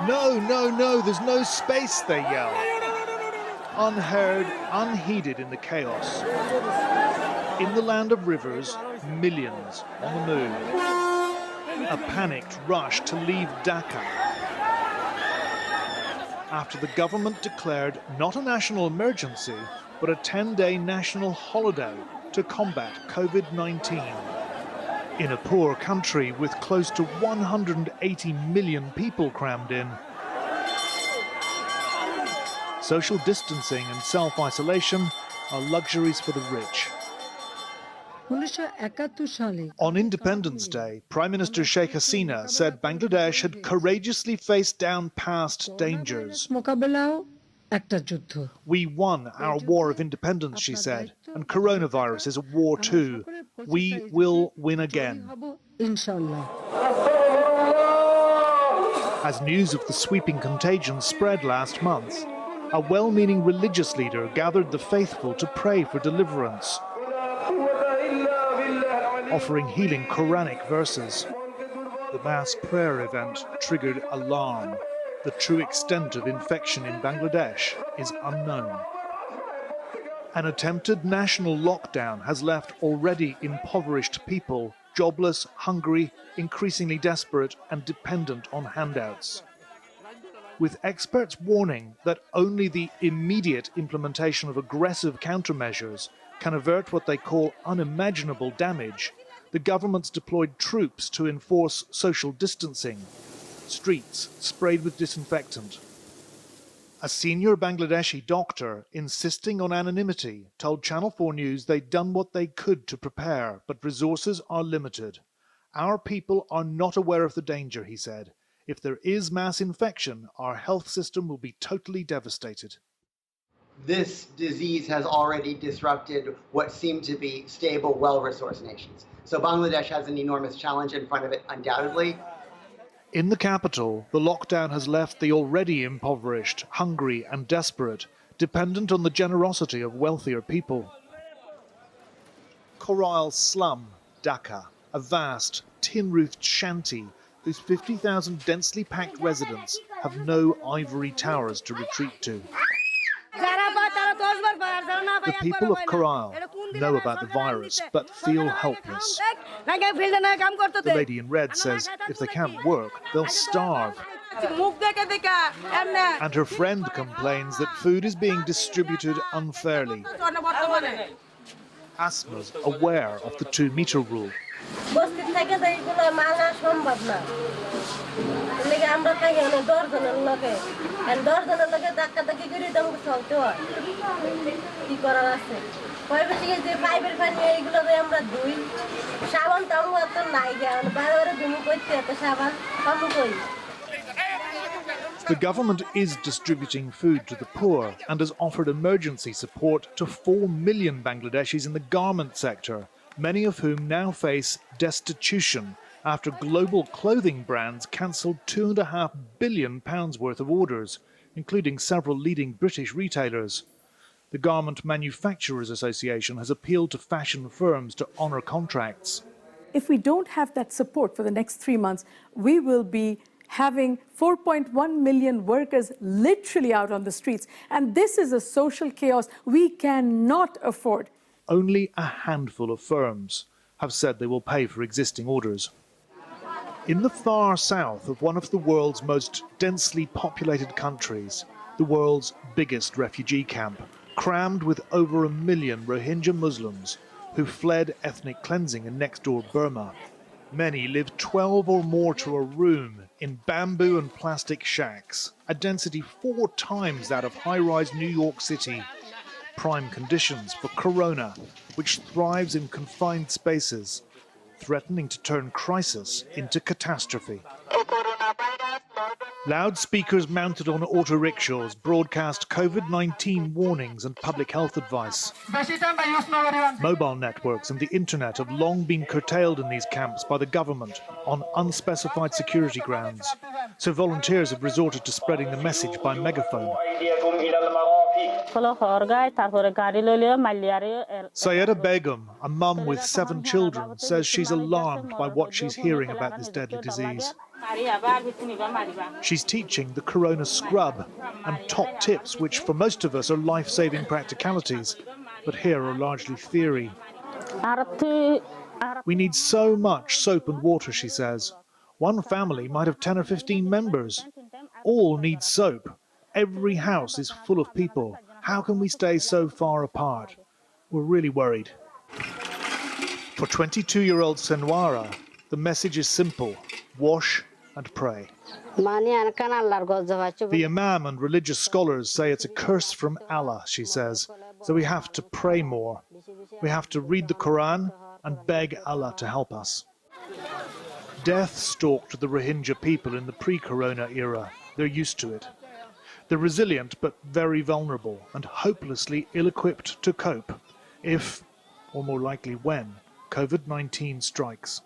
No, no, no, there's no space, they yell. Unheard, unheeded in the chaos. In the land of rivers, millions on the move. A panicked rush to leave Dhaka after the government declared not a national emergency, but a 10-day national holiday to combat COVID-19. In a poor country with close to 180 million people crammed in, social distancing and self-isolation are luxuries for the rich. On Independence Day, Prime Minister Sheikh Hasina said Bangladesh had courageously faced down past dangers. We won our war of independence, she said, and coronavirus is a war too. We will win again. As news of the sweeping contagion spread last month, a well-meaning religious leader gathered the faithful to pray for deliverance, offering healing Quranic verses. The mass prayer event triggered alarm. The true extent of infection in Bangladesh is unknown. An attempted national lockdown has left already impoverished people jobless, hungry, increasingly desperate and dependent on handouts. With experts warning that only the immediate implementation of aggressive countermeasures can avert what they call unimaginable damage, the government's deployed troops to enforce social distancing, streets sprayed with disinfectant. A senior Bangladeshi doctor, insisting on anonymity, told Channel 4 News they'd done what they could to prepare, but resources are limited. Our people are not aware of the danger, he said. If there is mass infection, our health system will be totally devastated. This disease has already disrupted what seem to be stable, well-resourced nations. So Bangladesh has an enormous challenge in front of it, undoubtedly. In the capital, the lockdown has left the already impoverished, hungry and desperate, dependent on the generosity of wealthier people. Coral Slum, Dhaka, a vast, tin-roofed shanty whose 50,000 densely packed residents have no ivory towers to retreat to. The people of Coral know about the virus, but feel helpless. The lady in red says if they can't work, they'll starve. And her friend complains that food is being distributed unfairly. Asma's aware of the 2-meter rule. The government is distributing food to the poor and has offered emergency support to 4 million Bangladeshis in the garment sector, many of whom now face destitution after global clothing brands cancelled £2.5 billion worth of orders, including several leading British retailers. The Garment Manufacturers Association has appealed to fashion firms to honour contracts. If we don't have that support for the next 3 months, we will be having 4.1 million workers literally out on the streets. And this is a social chaos we cannot afford. Only a handful of firms have said they will pay for existing orders. In the far south of one of the world's most densely populated countries, the world's biggest refugee camp, crammed with over 1 million Rohingya Muslims who fled ethnic cleansing in next-door Burma. Many live 12 or more to a room in bamboo and plastic shacks, a density 4 times that of high-rise New York City. Prime conditions for corona, which thrives in confined spaces, threatening to turn crisis into catastrophe. Loudspeakers mounted on auto-rickshaws broadcast COVID-19 warnings and public health advice. Mobile networks and the internet have long been curtailed in these camps by the government on unspecified security grounds, so volunteers have resorted to spreading the message by megaphone. Sayeda Begum, a mum with 7 children, says she's alarmed by what she's hearing about this deadly disease. She's teaching the corona scrub and top tips, which for most of us are life-saving practicalities, but here are largely theory. We need so much soap and water, she says. One family might have 10 or 15 members. All need soap. Every house is full of people. How can we stay so far apart? We're really worried. For 22-year-old Senwara, the message is simple: wash and pray. The imam and religious scholars say it's a curse from Allah, she says, so we have to pray more. We have to read the Quran and beg Allah to help us. Death stalked the Rohingya people in the pre-corona era. They're used to it. They're resilient but very vulnerable and hopelessly ill-equipped to cope if, or more likely when, COVID-19 strikes.